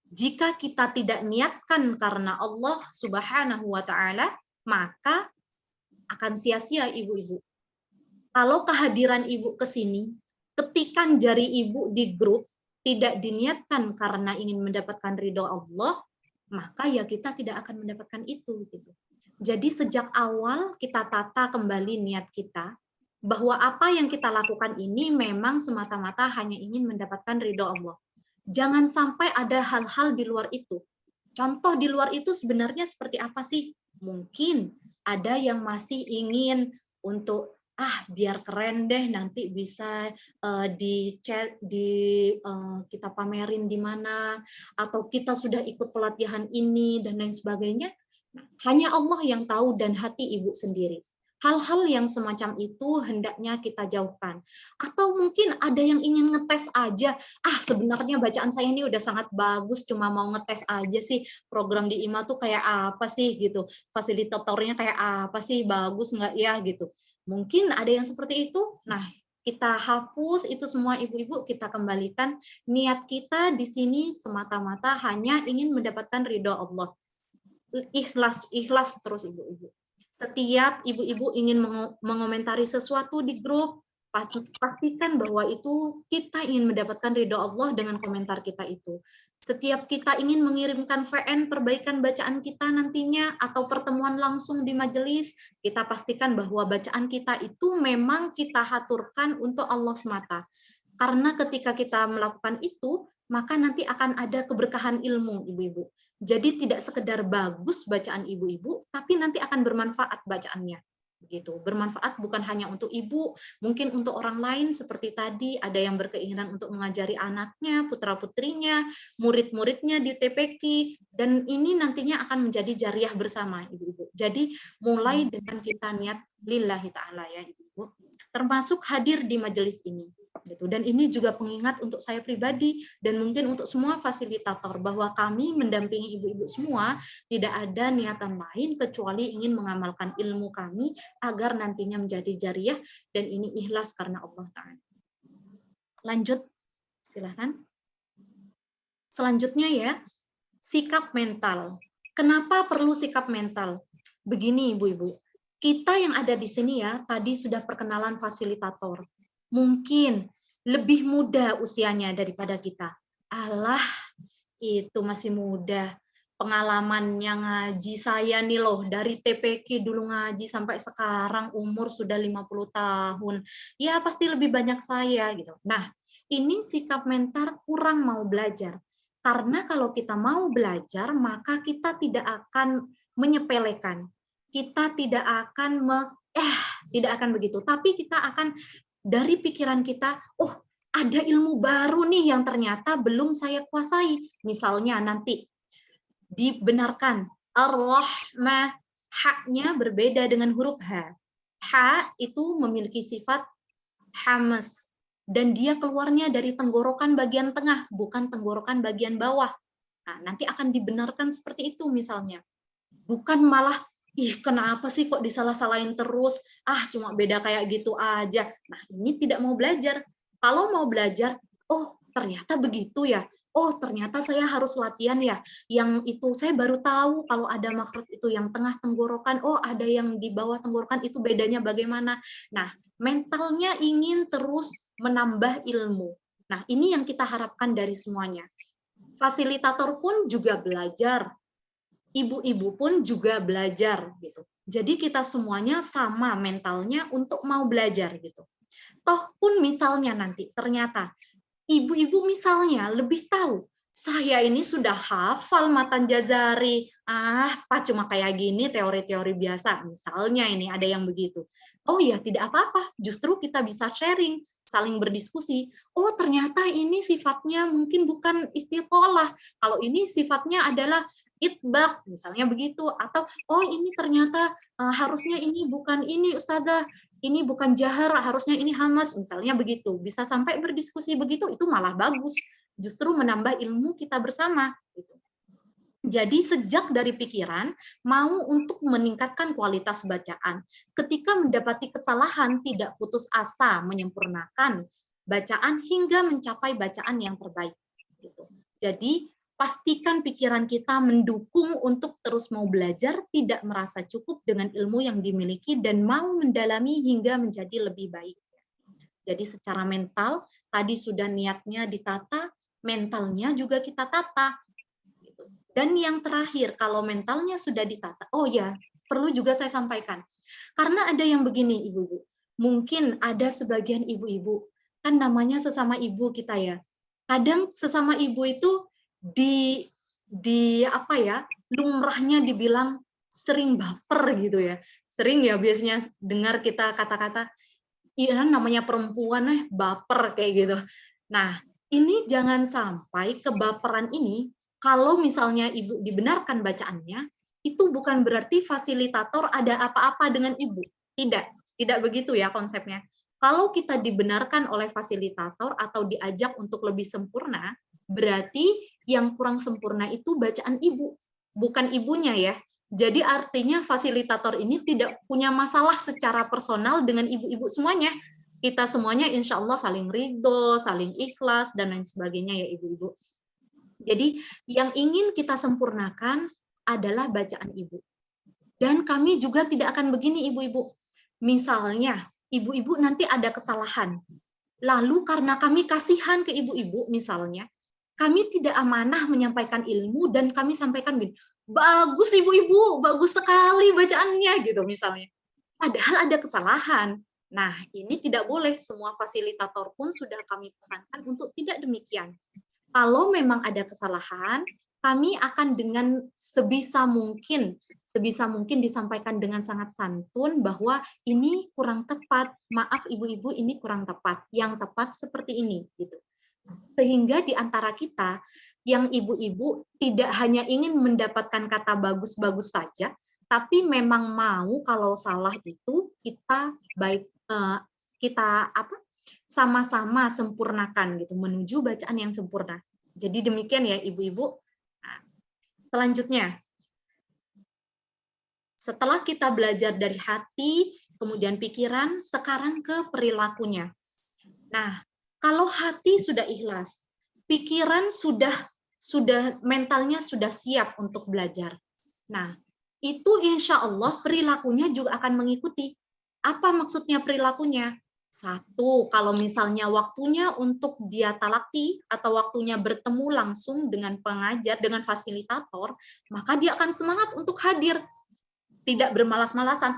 Speaker 8: jika kita tidak niatkan karena Allah Subhanahu wa Ta'ala, maka akan sia-sia Ibu-ibu. Kalau kehadiran Ibu ke sini, ketikan jari Ibu di grup, tidak diniatkan karena ingin mendapatkan ridho Allah, maka ya kita tidak akan mendapatkan itu. Gitu. Jadi sejak awal kita tata kembali niat kita, bahwa apa yang kita lakukan ini memang semata-mata hanya ingin mendapatkan ridho Allah. Jangan sampai ada hal-hal di luar itu. Contoh di luar itu sebenarnya seperti apa sih? Mungkin ada yang masih ingin untuk biar keren deh nanti bisa di chat kita pamerin di mana, atau kita sudah ikut pelatihan ini dan lain sebagainya. Hanya Allah yang tahu dan hati Ibu sendiri. Hal-hal yang semacam itu hendaknya kita jauhkan. Atau mungkin ada yang ingin ngetes aja, sebenarnya bacaan saya ini udah sangat bagus, cuma mau ngetes aja sih program di IMA tuh kayak apa sih gitu, fasilitatornya kayak apa sih, bagus nggak ya gitu. Mungkin ada yang seperti itu. Nah, kita hapus itu semua Ibu-ibu, kita kembalikan niat kita di sini semata-mata hanya ingin mendapatkan ridho Allah. Ikhlas terus Ibu-ibu. Setiap Ibu-ibu ingin mengomentari sesuatu di grup, pastikan bahwa itu kita ingin mendapatkan ridho Allah dengan komentar kita itu. Setiap kita ingin mengirimkan VN perbaikan bacaan kita nantinya atau pertemuan langsung di majelis, kita pastikan bahwa bacaan kita itu memang kita haturkan untuk Allah semata. Karena ketika kita melakukan itu, maka nanti akan ada keberkahan ilmu Ibu-ibu. Jadi tidak sekedar bagus bacaan Ibu-ibu, tapi nanti akan bermanfaat bacaannya. Begitu. Bermanfaat bukan hanya untuk Ibu, mungkin untuk orang lain seperti tadi, ada yang berkeinginan untuk mengajari anaknya, putra-putrinya, murid-muridnya di TPQ, dan ini nantinya akan menjadi jariah bersama Ibu-ibu. Jadi mulai dengan kita niat lillahi ta'ala ya Ibu-ibu, termasuk hadir di majelis ini. Gitu. Dan ini juga pengingat untuk saya pribadi dan mungkin untuk semua fasilitator bahwa kami mendampingi ibu-ibu semua tidak ada niatan lain kecuali ingin mengamalkan ilmu kami agar nantinya menjadi jariah dan ini ikhlas karena Allah Ta'ala. Lanjut, silahkan. Selanjutnya ya, sikap mental. Kenapa perlu sikap mental? Begini ibu-ibu, kita yang ada di sini ya, tadi sudah perkenalan fasilitator. Mungkin lebih muda usianya daripada kita. Allah, itu masih muda. Pengalamannya ngaji saya nih loh, dari TPQ dulu ngaji sampai sekarang umur sudah 50 tahun. Ya pasti lebih banyak saya gitu. Nah, ini sikap mental kurang mau belajar. Karena kalau kita mau belajar, maka kita tidak akan menyepelekan. Kita tidak akan tidak akan begitu. Tapi kita akan dari pikiran kita, oh ada ilmu baru nih yang ternyata belum saya kuasai. Misalnya nanti dibenarkan ar-rahmah, haknya berbeda dengan huruf H. H itu memiliki sifat hamas, dan dia keluarnya dari tenggorokan bagian tengah, bukan tenggorokan bagian bawah. Nah, nanti akan dibenarkan seperti itu misalnya. Bukan malah, ih kenapa sih kok disalah-salahin terus, cuma beda kayak gitu aja. Nah, ini tidak mau belajar. Kalau mau belajar, oh ternyata begitu ya, oh ternyata saya harus latihan ya, yang itu saya baru tahu kalau ada makhraj itu yang tengah tenggorokan, oh ada yang di bawah tenggorokan, itu bedanya bagaimana. Nah, mentalnya ingin terus menambah ilmu. Nah, ini yang kita harapkan dari semuanya. Fasilitator pun juga belajar, ibu-ibu pun juga belajar gitu. Jadi kita semuanya sama mentalnya untuk mau belajar gitu. Toh pun misalnya nanti ternyata ibu-ibu misalnya lebih tahu, saya ini sudah hafal Matan Jazari, Pak cuma kayak gini teori-teori biasa, misalnya ini ada yang begitu. Oh ya tidak apa-apa, justru kita bisa sharing, saling berdiskusi. Oh ternyata ini sifatnya mungkin bukan istiqolah, kalau ini sifatnya adalah itbaq, misalnya begitu. Atau oh ini ternyata harusnya ini bukan ini Ustazah, ini bukan jahar, harusnya ini hamas, misalnya begitu. Bisa sampai berdiskusi begitu, itu malah bagus. Justru menambah ilmu kita bersama. Gitu. Jadi sejak dari pikiran, mau untuk meningkatkan kualitas bacaan. Ketika mendapati kesalahan, tidak putus asa menyempurnakan bacaan hingga mencapai bacaan yang terbaik. Gitu. Jadi pastikan pikiran kita mendukung untuk terus mau belajar, tidak merasa cukup dengan ilmu yang dimiliki, dan mau mendalami hingga menjadi lebih baik. Jadi secara mental, tadi sudah niatnya ditata, mentalnya juga kita tata. Dan yang terakhir, kalau mentalnya sudah ditata, oh ya, perlu juga saya sampaikan. Karena ada yang begini, ibu-ibu. Mungkin ada sebagian ibu-ibu, kan namanya sesama ibu kita ya. Kadang sesama ibu itu di apa ya, lumrahnya dibilang sering baper gitu ya. Sering ya biasanya dengar kita kata-kata, iya namanya perempuan baper kayak gitu. Nah, ini jangan sampai kebaperan ini, kalau misalnya ibu dibenarkan bacaannya, itu bukan berarti fasilitator ada apa-apa dengan ibu. Tidak begitu ya konsepnya. Kalau kita dibenarkan oleh fasilitator atau diajak untuk lebih sempurna, berarti yang kurang sempurna itu bacaan ibu, bukan ibunya ya. Jadi artinya fasilitator ini tidak punya masalah secara personal dengan ibu-ibu semuanya. Kita semuanya insya Allah saling ridho, saling ikhlas, dan lain sebagainya ya ibu-ibu. Jadi yang ingin kita sempurnakan adalah bacaan ibu. Dan kami juga tidak akan begini ibu-ibu. Misalnya, ibu-ibu nanti ada kesalahan. Lalu karena kami kasihan ke ibu-ibu misalnya, kami tidak amanah menyampaikan ilmu dan kami sampaikan begini, bagus ibu-ibu, bagus sekali bacaannya gitu misalnya. Padahal ada kesalahan. Nah, ini tidak boleh, semua fasilitator pun sudah kami pesankan untuk tidak demikian. Kalau memang ada kesalahan, kami akan dengan sebisa mungkin disampaikan dengan sangat santun bahwa ini kurang tepat, maaf ibu-ibu ini kurang tepat, yang tepat seperti ini gitu. Sehingga di antara kita yang ibu-ibu tidak hanya ingin mendapatkan kata bagus-bagus saja, tapi memang mau kalau salah itu kita sama-sama sempurnakan gitu, menuju bacaan yang sempurna. Jadi demikian ya ibu-ibu. Nah, selanjutnya, setelah kita belajar dari hati, kemudian pikiran, sekarang ke perilakunya. Nah, kalau hati sudah ikhlas, pikiran sudah mentalnya sudah siap untuk belajar. Nah, itu insya Allah perilakunya juga akan mengikuti. Apa maksudnya perilakunya? Satu, kalau misalnya waktunya untuk dia talaki atau waktunya bertemu langsung dengan pengajar, dengan fasilitator, maka dia akan semangat untuk hadir. Tidak bermalas-malasan.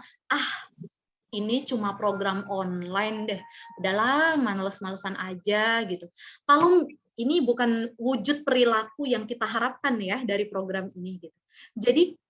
Speaker 8: Ini cuma program online deh, udahlah males-malesan aja gitu. Kalau ini bukan wujud perilaku yang kita harapkan ya dari program ini gitu. Jadi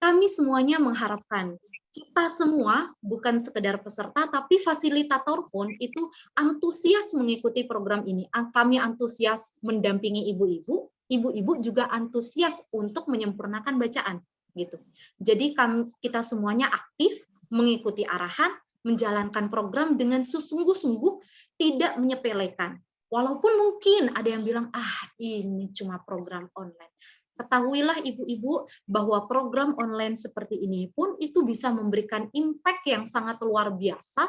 Speaker 8: kami semuanya mengharapkan, kita semua bukan sekedar peserta tapi fasilitator pun itu antusias mengikuti program ini. Kami antusias mendampingi ibu-ibu, ibu-ibu juga antusias untuk menyempurnakan bacaan gitu. Jadi kita semuanya aktif mengikuti arahan, menjalankan program dengan sesungguh-sungguh, tidak menyepelekan. Walaupun mungkin ada yang bilang, ini cuma program online. Ketahuilah ibu-ibu bahwa program online seperti ini pun itu bisa memberikan impact yang sangat luar biasa.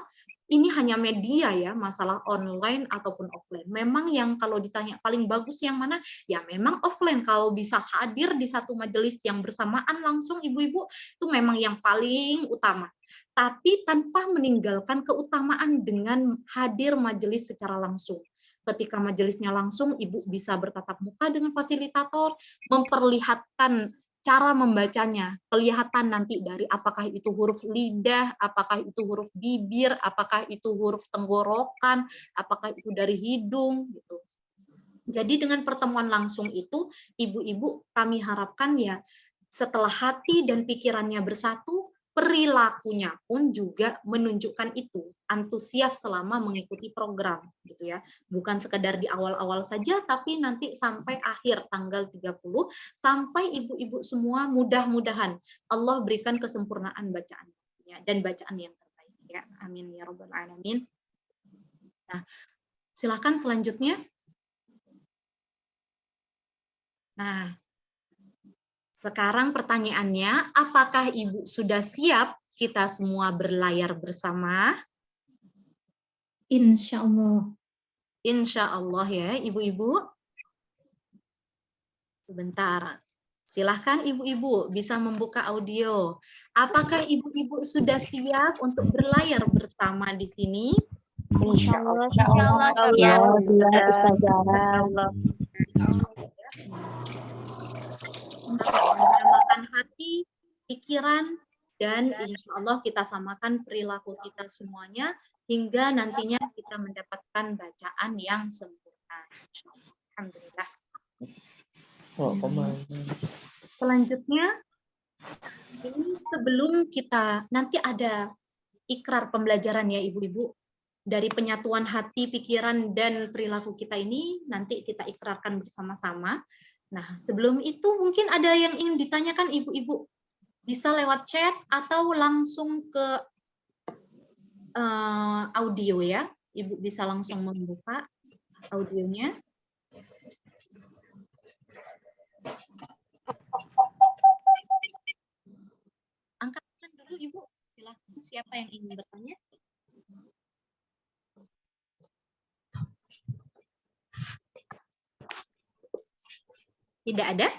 Speaker 8: Ini hanya media ya, masalah online ataupun offline. Memang yang kalau ditanya paling bagus yang mana, ya memang offline. Kalau bisa hadir di satu majelis yang bersamaan langsung ibu-ibu, itu memang yang paling utama. Tapi tanpa meninggalkan keutamaan dengan hadir majelis secara langsung. Ketika majelisnya langsung, ibu bisa bertatap muka dengan fasilitator, memperlihatkan cara membacanya, kelihatan nanti dari apakah itu huruf lidah, apakah itu huruf bibir, apakah itu huruf tenggorokan, apakah itu dari hidung, gitu. Jadi dengan pertemuan langsung itu, ibu-ibu kami harapkan ya, setelah hati dan pikirannya bersatu, perilakunya pun juga menunjukkan itu, antusias selama mengikuti program gitu ya. Bukan sekedar di awal-awal saja, tapi nanti sampai akhir tanggal 30 sampai ibu-ibu semua mudah-mudahan Allah berikan kesempurnaan bacaannya dan bacaan yang terbaik ya. Amin ya rabbal alamin. Nah, silakan selanjutnya. Nah, sekarang pertanyaannya, apakah Ibu sudah siap kita semua berlayar bersama?
Speaker 3: Insya Allah.
Speaker 8: Insya Allah ya, Ibu-Ibu. Sebentar. Silahkan Ibu-Ibu bisa membuka audio. Apakah Ibu-Ibu sudah siap untuk berlayar bersama di sini?
Speaker 10: Insya Allah.
Speaker 13: Insya Allah siap.
Speaker 8: Menyamakan hati, pikiran, dan insya Allah kita samakan perilaku kita semuanya hingga nantinya kita mendapatkan bacaan yang sempurna. Alhamdulillah. Selanjutnya, ini sebelum kita nanti ada ikrar pembelajaran ya Ibu-Ibu. Dari penyatuan hati, pikiran, dan perilaku kita ini nanti kita ikrarkan bersama-sama. Nah, sebelum itu mungkin ada yang ingin ditanyakan Ibu-Ibu. Bisa lewat chat atau langsung ke audio ya. Ibu bisa langsung membuka audionya. Angkat tangan dulu Ibu. Silakan siapa yang ingin bertanya. Tidak ada?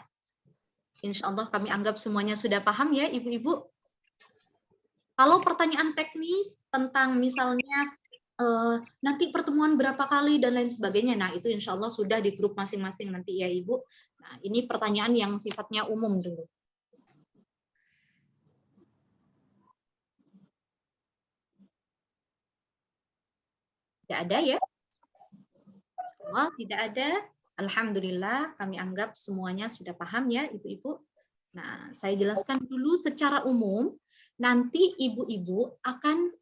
Speaker 8: Insya Allah kami anggap semuanya sudah paham ya Ibu-Ibu. Kalau pertanyaan teknis tentang misalnya nanti pertemuan berapa kali dan lain sebagainya, nah itu insya Allah sudah di grup masing-masing nanti ya Ibu. Nah ini pertanyaan yang sifatnya umum dulu. Tidak ada ya? Oh, tidak ada. Alhamdulillah, kami anggap semuanya sudah paham ya, Ibu-Ibu. Nah, saya jelaskan dulu secara umum. Nanti Ibu-Ibu akan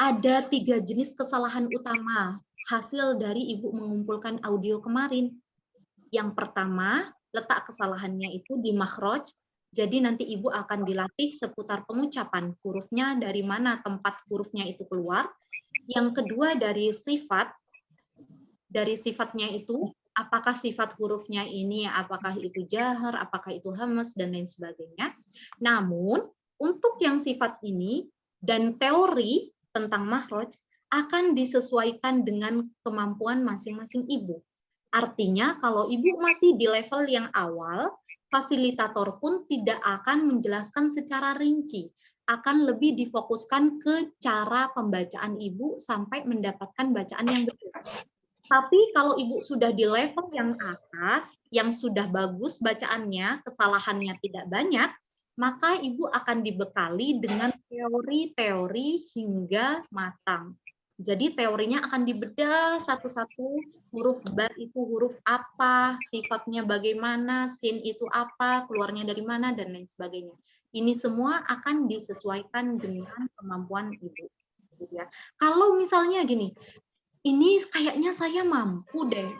Speaker 8: ada 3 jenis kesalahan utama hasil dari Ibu mengumpulkan audio kemarin. Yang pertama, letak kesalahannya itu di makhraj. Jadi nanti Ibu akan dilatih seputar pengucapan hurufnya, dari mana tempat hurufnya itu keluar. Yang kedua dari sifat. Dari sifatnya itu, apakah sifat hurufnya ini, apakah itu jahar, apakah itu hamas, dan lain sebagainya. Namun, untuk yang sifat ini dan teori tentang makhraj akan disesuaikan dengan kemampuan masing-masing Ibu. Artinya, kalau Ibu masih di level yang awal, fasilitator pun tidak akan menjelaskan secara rinci, akan lebih difokuskan ke cara pembacaan Ibu sampai mendapatkan bacaan yang betul. Tapi kalau Ibu sudah di level yang atas, yang sudah bagus bacaannya, kesalahannya tidak banyak, maka Ibu akan dibekali dengan teori-teori hingga matang. Jadi teorinya akan dibedah satu-satu, huruf ba itu huruf apa, sifatnya bagaimana, sin itu apa, keluarnya dari mana, dan lain sebagainya. Ini semua akan disesuaikan dengan kemampuan Ibu. Ya. Kalau misalnya gini, ini kayaknya saya mampu deh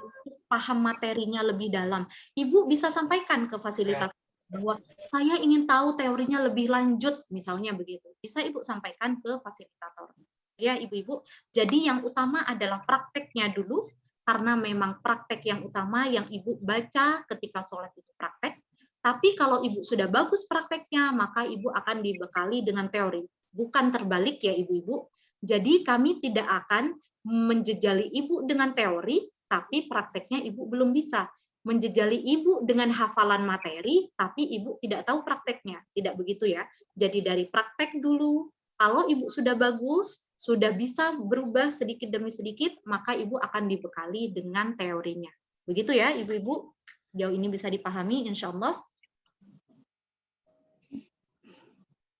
Speaker 8: paham materinya lebih dalam. Ibu bisa sampaikan ke fasilitator bahwa saya ingin tahu teorinya lebih lanjut, misalnya begitu. Bisa Ibu sampaikan ke fasilitator. ya Ibu-ibu. Jadi yang utama adalah prakteknya dulu, karena memang praktek yang utama yang Ibu baca ketika sholat itu praktek. Tapi kalau Ibu sudah bagus prakteknya, maka Ibu akan dibekali dengan teori. Bukan terbalik ya Ibu-ibu. Jadi kami tidak akan menjejali Ibu dengan teori, tapi prakteknya Ibu belum bisa. Menjejali Ibu dengan hafalan materi, tapi Ibu tidak tahu prakteknya. Tidak begitu ya. Jadi dari praktek dulu, kalau Ibu sudah bagus, sudah bisa berubah sedikit demi sedikit, maka Ibu akan dibekali dengan teorinya. Begitu ya Ibu-ibu. Sejauh ini bisa dipahami insya Allah.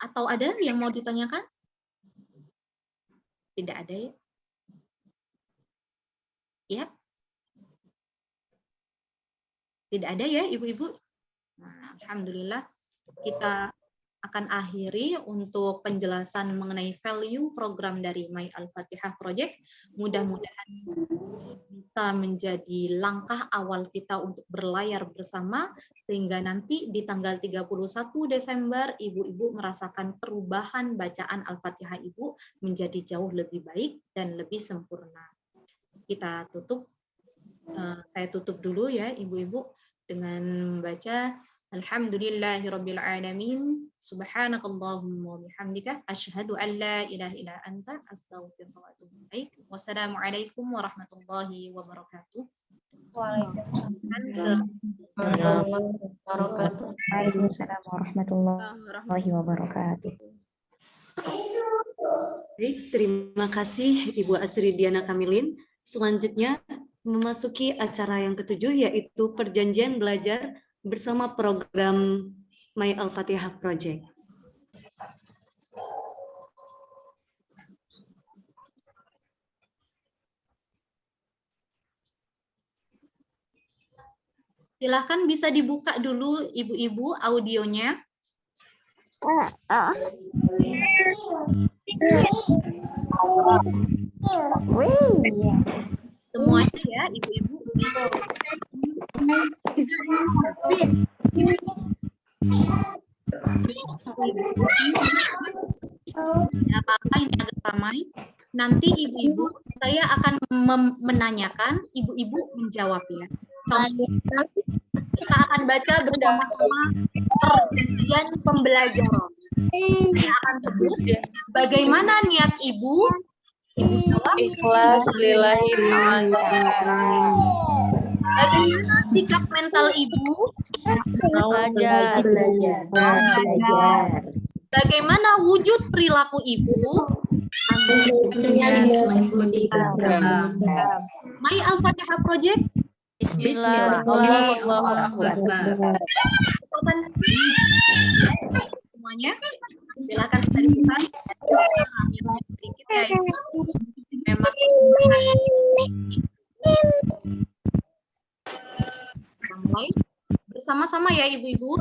Speaker 8: Atau ada yang mau ditanyakan? Tidak ada ya? Ya? Tidak ada ya Ibu-ibu? Nah, alhamdulillah kita akan akhiri untuk penjelasan mengenai value program dari My Al-Fatihah Project. Mudah-mudahan bisa menjadi langkah awal kita untuk berlayar bersama, sehingga nanti di tanggal 31 Desember, Ibu-ibu merasakan perubahan bacaan Al-Fatihah Ibu menjadi jauh lebih baik dan lebih sempurna. Kita tutup, saya tutup dulu ya Ibu-ibu dengan membaca Alhamdulillahirabbil alamin, subhanakallahumma wa bihamdika, asyhadu an la ilaha illa anta, astaghfiruka wa atubu ilaik. Wassalamualaikum warahmatullahi wabarakatuh.
Speaker 10: Waalaikumsalam warahmatullahi wabarakatuh.
Speaker 1: Baik, terima kasih Ibu Asri Diana Kamilin. Selanjutnya memasuki acara yang ketujuh, yaitu perjanjian belajar bersama program My Al-Fatihah Project.
Speaker 8: Silahkan bisa dibuka dulu Ibu-ibu audionya. Semuanya ya Ibu-ibu. Apa-apa ini agak ramai. Nanti Ibu-ibu saya akan menanyakan, Ibu-ibu menjawab ya. Contoh, kita akan baca bersama-sama perjanjian pembelajaran. Saya akan sebut bagaimana niat Ibu. Ibu jawab
Speaker 2: Ikhlas lillahi ta'ala.
Speaker 8: Bagaimana sikap mental Ibu?
Speaker 10: Belajar.
Speaker 8: Bagaimana wujud perilaku Ibu? My Al-Fatihah Project.
Speaker 10: Bismillah.
Speaker 8: Semuanya, silakan bisa dibuka. Sedikit ya, memang mulai bersama-sama ya Ibu-ibu.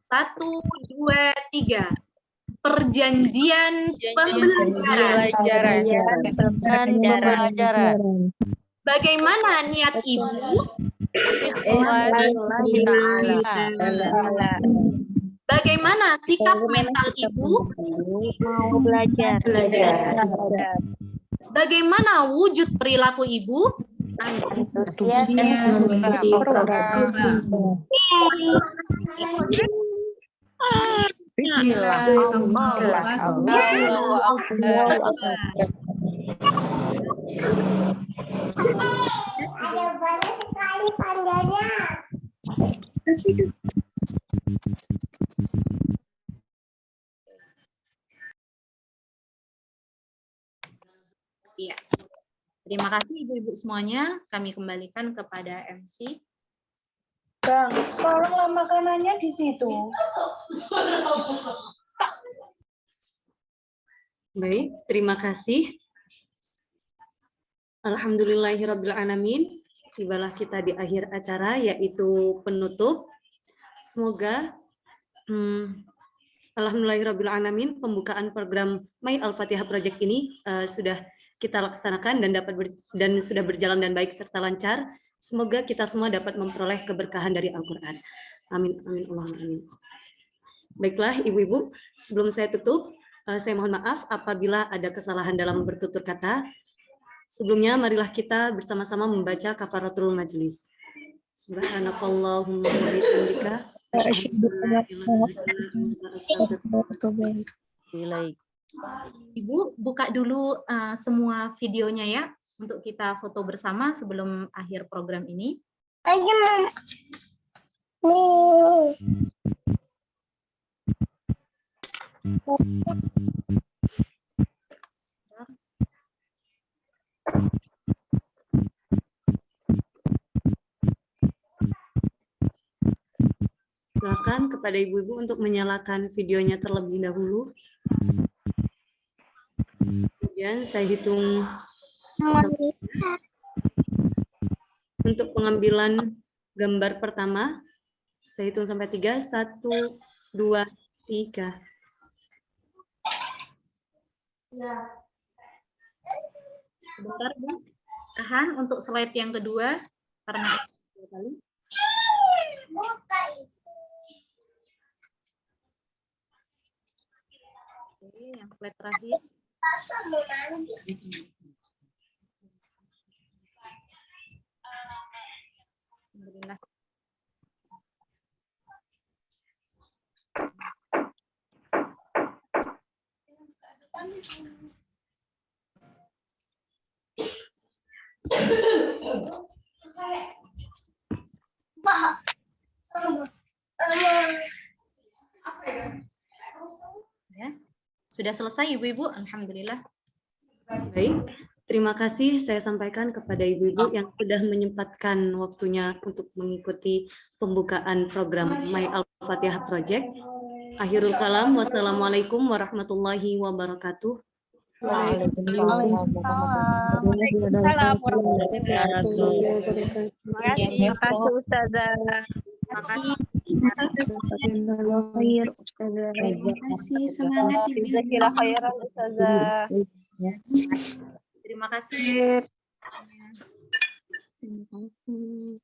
Speaker 8: 1, 2, 3. Perjanjian pembelajaran. Bagaimana niat Ibu? Bagaimana sikap mental Ibu?
Speaker 12: Mau belajar.
Speaker 8: Bagaimana wujud perilaku Ibu?
Speaker 12: Antusias
Speaker 8: mengikuti
Speaker 12: program.
Speaker 10: Bismillah.
Speaker 12: Ada banyak sekali panjangnya.
Speaker 8: Iya. Terima kasih Ibu-ibu semuanya. Kami kembalikan kepada MC.
Speaker 12: Bang, tolonglah makanannya di situ.
Speaker 1: Baik, terima kasih. Alhamdulillahirrabbilalamin. Tibalah kita di akhir acara, yaitu penutup. Semoga alhamdulillahirrabbilalamin, pembukaan program My Al-Fatihah Project ini sudah kita laksanakan dan sudah berjalan dan baik serta lancar. Semoga kita semua dapat memperoleh keberkahan dari Al-Quran. Amin, amin, Allahumma amin. Baiklah Ibu-ibu, sebelum saya tutup, Saya mohon maaf apabila ada kesalahan dalam bertutur kata. Sebelumnya, marilah kita bersama-sama membaca kafaratul majelis. Subhanakallahumma wa bihamdika asyhadu an la ilaha illa anta astaghfiruka.
Speaker 8: Ibu, buka dulu semua videonya ya, untuk kita foto bersama sebelum akhir program ini.
Speaker 1: Silakan kepada ibu-ibu untuk menyalakan videonya terlebih dahulu. Kemudian saya hitung untuk pengambilan gambar pertama. Saya hitung sampai 3. 1, 2, 3.
Speaker 8: Sebentar, Bu. Tahan untuk slide yang kedua karena dua kali. Oke, yang slide terakhir. Alhamdulillah. Ya, sudah selesai ibu-ibu, alhamdulillah.
Speaker 1: Baik, terima kasih saya sampaikan kepada ibu-ibu yang sudah menyempatkan waktunya untuk mengikuti pembukaan program My Al-Fatihah Project. Akhirul kalam, wassalamualaikum warahmatullahi wabarakatuh.
Speaker 13: Waalaikumsalam warahmatullahi wabarakatuh. Terima kasih Ustazah. Terima kasih.
Speaker 8: Terima kasih, semangat ibu.
Speaker 13: Jazakallah khairan Ustazah.
Speaker 8: Terima kasih. Terima kasih.